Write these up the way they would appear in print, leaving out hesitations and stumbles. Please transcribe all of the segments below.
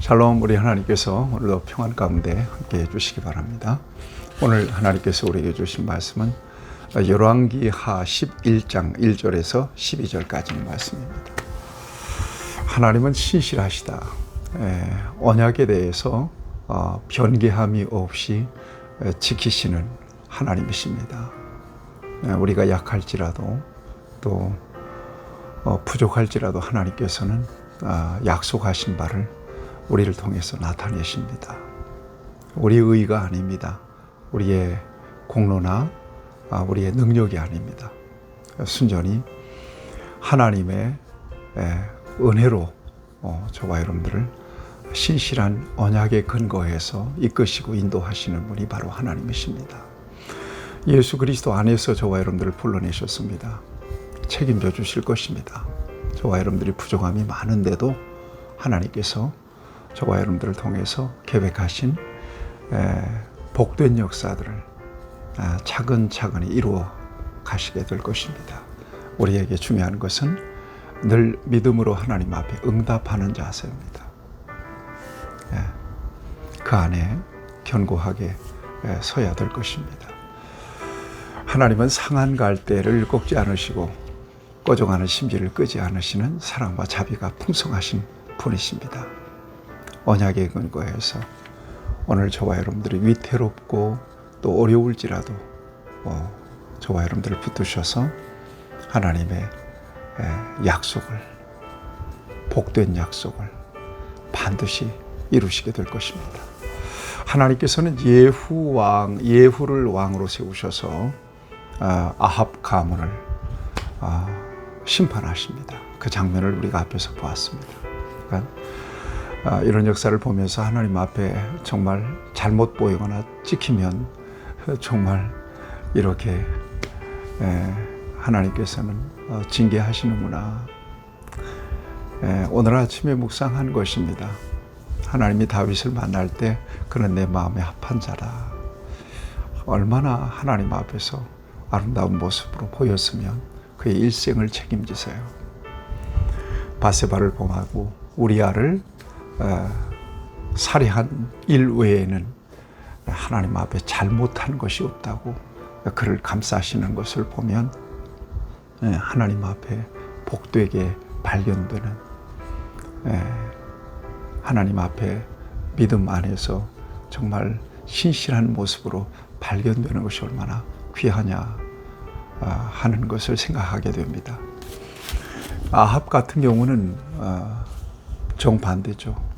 샬롬. 우리 하나님께서 오늘도 평안 가운데 함께 해주시기 바랍니다. 오늘 하나님께서 우리에게 주신 말씀은 열왕기하 11장 1절에서 12절까지의 말씀입니다. 하나님은 신실하시다. 언약에 대해서 변개함이 없이 지키시는 하나님이십니다. 우리가 약할지라도 또 부족할지라도 하나님께서는 약속하신 바를 우리를 통해서 나타내십니다. 우리의 의가 아닙니다. 우리의 공로나 우리의 능력이 아닙니다. 순전히 하나님의 은혜로 저와 여러분들을 신실한 언약에 근거해서 이끄시고 인도하시는 분이 바로 하나님이십니다. 예수 그리스도 안에서 저와 여러분들을 불러내셨습니다. 책임져 주실 것입니다. 저와 여러분들이 부족함이 많은데도 하나님께서 저와 여러분들을 통해서 계획하신 복된 역사들을 차근차근히 이루어 가시게 될 것입니다. 우리에게 중요한 것은 늘 믿음으로 하나님 앞에 응답하는 자세입니다. 그 안에 견고하게 서야 될 것입니다. 하나님은 상한 갈대를 꺾지 않으시고 꺼져가는 심지를 끄지 않으시는 사랑과 자비가 풍성하신 분이십니다. 언약에 근거해서 오늘 저와 여러분들이 위태롭고 또 어려울지라도 저와 여러분들을 붙드셔서 하나님의 약속을, 복된 약속을 반드시 이루시게 될 것입니다. 하나님께서는 예후를 왕으로 세우셔서 아합 가문을 심판하십니다. 그 장면을 우리가 앞에서 보았습니다. 그러니까 이런 역사를 보면서 하나님 앞에 정말 잘못 보이거나 찍히면 정말 이렇게 하나님께서는 징계하시는구나. 오늘 아침에 묵상한 것입니다. 하나님이 다윗을 만날 때 그는 내 마음에 합한 자라. 얼마나 하나님 앞에서 아름다운 모습으로 보였으면 그의 일생을 책임지세요. 바세바를 범하고 우리아를 살해한 일 외에는 하나님 앞에 잘못한 것이 없다고 그를 감싸시는 것을 보면 하나님 앞에 복되게 발견되는, 하나님 앞에 믿음 안에서 정말 신실한 모습으로 발견되는 것이 얼마나 귀하냐 하는 것을 생각하게 됩니다. 아합 같은 경우는 정반대죠.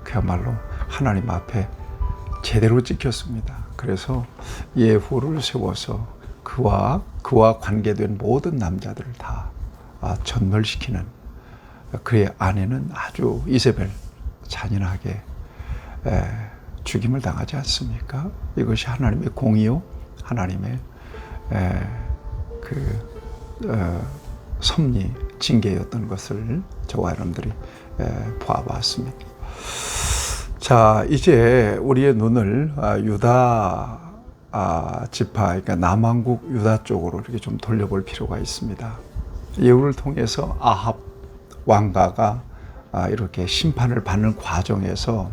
그야말로 하나님 앞에 제대로 찍혔습니다. 그래서 예후를 세워서 그와 관계된 모든 남자들을 다 전멸시키는, 그의 아내는 아주 이세벨 잔인하게 죽임을 당하지 않습니까? 이것이 하나님의 공의요, 하나님의 섭리, 징계였던 것을 저와 여러분들이 보아봤습니다. 자, 이제 우리의 눈을 유다 지파, 그러니까 남왕국 유다 쪽으로 이렇게 좀 돌려볼 필요가 있습니다. 예후를 통해서 아합 왕가가 이렇게 심판을 받는 과정에서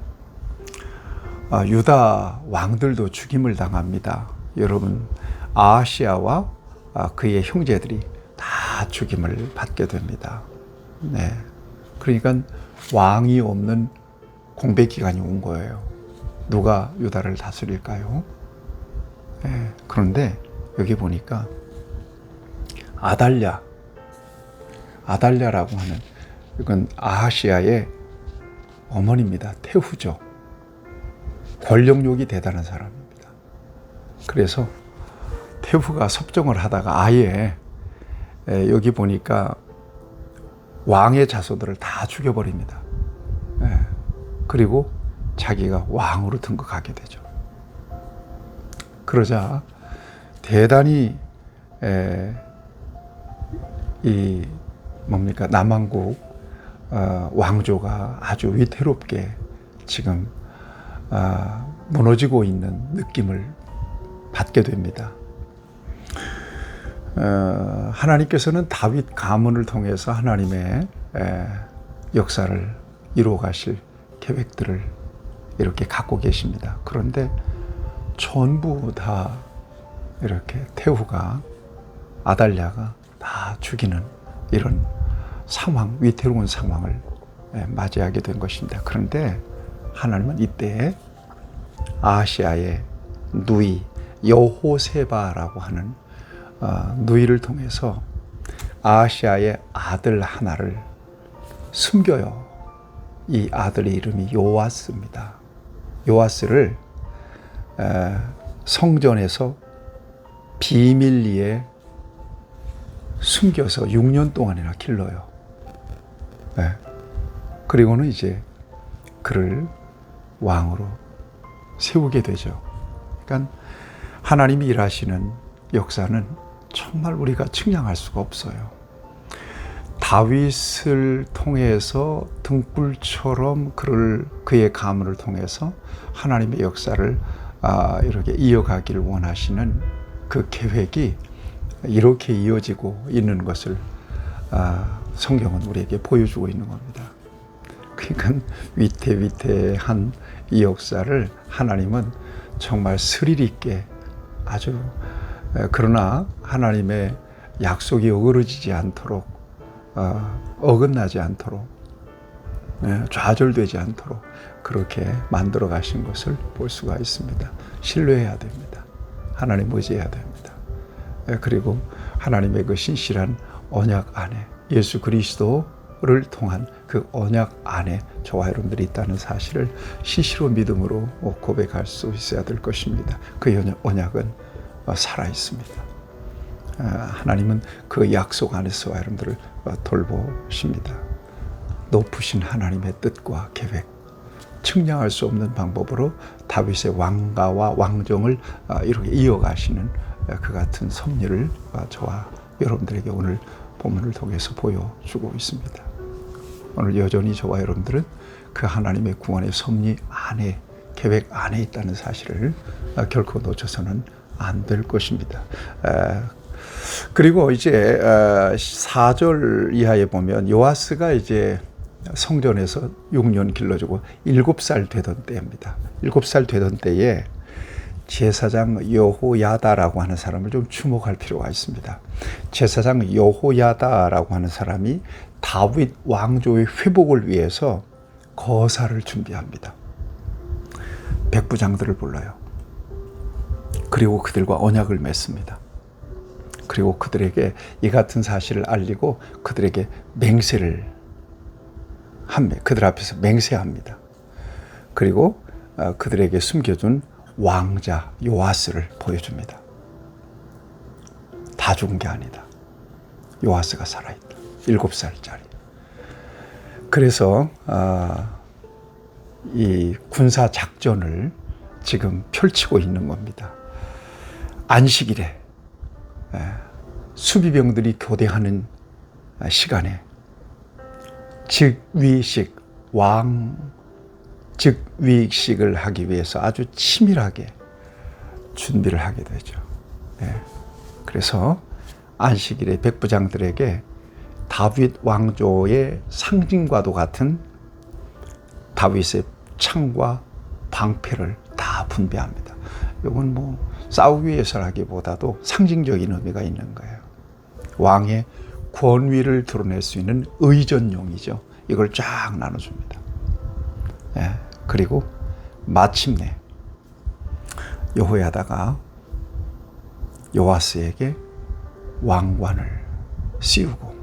유다 왕들도 죽임을 당합니다. 여러분, 아하시아와 그의 형제들이 다 죽임을 받게 됩니다. 그러니까 왕이 없는 공백 기간이 온 거예요. 누가 유다를 다스릴까요? 그런데 여기 보니까 아달랴라고 하는, 이건 아하시아의 어머니입니다. 태후죠. 권력욕이 대단한 사람입니다. 그래서 태후가 섭정을 하다가 아예 여기 보니까 왕의 자손들을 다 죽여버립니다. 그리고 자기가 왕으로 등극하게 되죠. 그러자 대단히 남왕국 왕조가 아주 위태롭게 지금 무너지고 있는 느낌을 받게 됩니다. 하나님께서는 다윗 가문을 통해서 하나님의 역사를 이루어 가실 계획들을 이렇게 갖고 계십니다. 그런데 전부 다 이렇게 태후가 아달랴가 다 죽이는 이런 상황, 위태로운 상황을 맞이하게 된 것입니다. 그런데 하나님은 이때 아시아의 누이 여호세바라고 하는 누이를 통해서 아시아의 아들 하나를 숨겨요. 이 아들의 이름이 요아스입니다. 요아스를 성전에서 비밀리에 숨겨서 6년 동안이나 길러요. 그리고는 이제 그를 왕으로 세우게 되죠. 그러니까 하나님이 일하시는 역사는 정말 우리가 측량할 수가 없어요. 다윗을 통해서 등불처럼 그의 가문을 통해서 하나님의 역사를 이렇게 이어가기를 원하시는 그 계획이 이렇게 이어지고 있는 것을 성경은 우리에게 보여주고 있는 겁니다. 그러니까 위태위태한 이 역사를 하나님은 정말 스릴 있게 아주 그러나 하나님의 약속이 어그러지지 않도록 어긋나지 않도록 좌절되지 않도록 그렇게 만들어 가신 것을 볼 수가 있습니다. 신뢰해야 됩니다. 하나님 의지해야 됩니다. 그리고 하나님의 그 신실한 언약 안에 예수 그리스도를 통한 그 언약 안에 저와 여러분들이 있다는 사실을 시시로 믿음으로 고백할 수 있어야 될 것입니다. 그 언약은 살아 있습니다. 하나님은 그 약속 안에서 여러분들을 돌보십니다. 높으신 하나님의 뜻과 계획, 측량할 수 없는 방법으로 다윗의 왕가와 왕정을 이렇게 이어가시는 그 같은 섭리를 저와 여러분들에게 오늘 본문을 통해서 보여주고 있습니다. 오늘 여전히 저와 여러분들은 그 하나님의 구원의 섭리 안에, 계획 안에 있다는 사실을 결코 놓쳐서는 안 될 것입니다. 그리고 이제 4절 이하에 보면 요아스가 이제 성전에서 6년 길러주고 7살 되던 때입니다. 7살 되던 때에 제사장 여호야다라고 하는 사람을 좀 주목할 필요가 있습니다. 제사장 여호야다라고 하는 사람이 다윗 왕조의 회복을 위해서 거사를 준비합니다. 백부장들을 불러요. 그리고 그들과 언약을 맺습니다. 그리고 그들에게 이 같은 사실을 알리고 그들에게 맹세를 합니다. 그들 앞에서 맹세합니다. 그리고 그들에게 숨겨둔 왕자 요아스를 보여줍니다. 다 죽은 게 아니다. 요아스가 살아있다. 7살짜리. 그래서 이 군사 작전을 지금 펼치고 있는 겁니다. 안식일에 수비병들이 교대하는 시간에 즉위식, 즉위식을 하기 위해서 아주 치밀하게 준비를 하게 되죠. 그래서 안식일에 백부장들에게 다윗 왕조의 상징과도 같은 다윗의 창과 방패를 다 분배합니다. 이건 뭐 싸우기 위해서라기보다도 상징적인 의미가 있는 거예요. 왕의 권위를 드러낼 수 있는 의전용이죠. 이걸 쫙 나눠줍니다. 그리고 마침내 여호야다가 요아스에게 왕관을 씌우고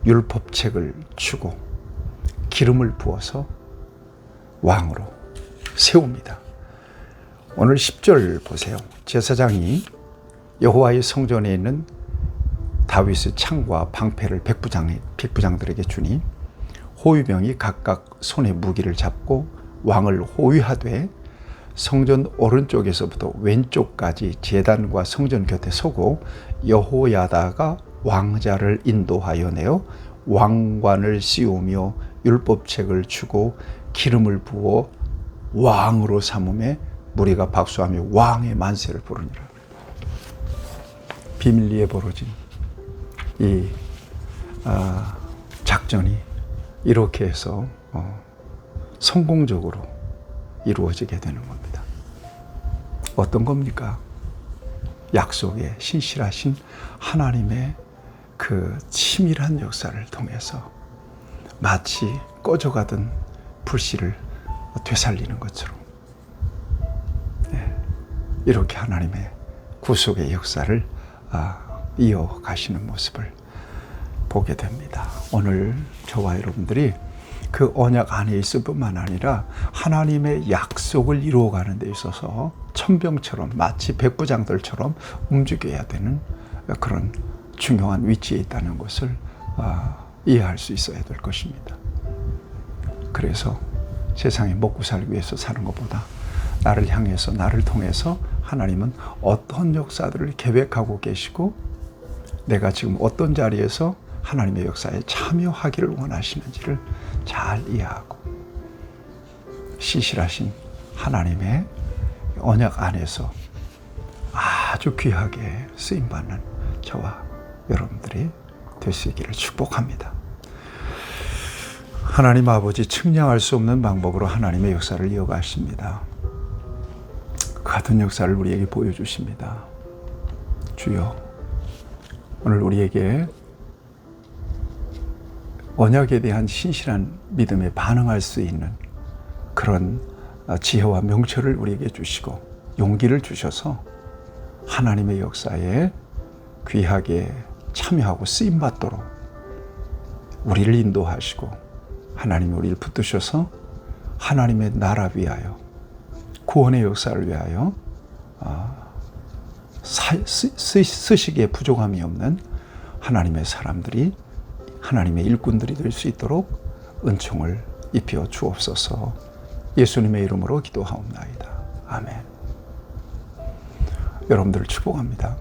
율법책을 주고 기름을 부어서 왕으로 세웁니다. 오늘 10절 보세요. 제사장이 여호와의 성전에 있는 다윗의 창과 방패를 백부장들에게 주니 호위병이 각각 손에 무기를 잡고 왕을 호위하되 성전 오른쪽에서부터 왼쪽까지 제단과 성전 곁에 서고 여호야다가 왕자를 인도하여 내어 왕관을 씌우며 율법책을 주고 기름을 부어 왕으로 삼음에 무리가 박수하며 왕의 만세를 부르니라. 비밀리에 벌어진 이 작전이 이렇게 해서 성공적으로 이루어지게 되는 겁니다. 어떤 겁니까? 약속에 신실하신 하나님의 그 치밀한 역사를 통해서 마치 꺼져가던 불씨를 되살리는 것처럼 이렇게 하나님의 구속의 역사를 이어가시는 모습을 보게 됩니다. 오늘 저와 여러분들이 그 언약 안에 있을 뿐만 아니라 하나님의 약속을 이루어가는 데 있어서 천병처럼 마치 백부장들처럼 움직여야 되는 그런 중요한 위치에 있다는 것을 이해할 수 있어야 될 것입니다. 그래서 세상에 먹고 살기 위해서 사는 것보다 나를 향해서 나를 통해서 하나님은 어떤 역사들을 계획하고 계시고 내가 지금 어떤 자리에서 하나님의 역사에 참여하기를 원하시는지를 잘 이해하고 신실하신 하나님의 언약 안에서 아주 귀하게 쓰임받는 저와 여러분들이 될 수 있기를 축복합니다. 하나님 아버지, 측량할 수 없는 방법으로 하나님의 역사를 이어가십니다. 같은 역사를 우리에게 보여주십니다. 주여, 오늘 우리에게 언약에 대한 신실한 믿음에 반응할 수 있는 그런 지혜와 명철을 우리에게 주시고 용기를 주셔서 하나님의 역사에 귀하게 참여하고 쓰임받도록 우리를 인도하시고 하나님이 우리를 붙드셔서 하나님의 나라 위하여 구원의 역사를 위하여 쓰시기에 부족함이 없는 하나님의 사람들이 하나님의 일꾼들이 될 수 있도록 은총을 입혀 주옵소서. 예수님의 이름으로 기도하옵나이다. 아멘. 여러분들을 축복합니다.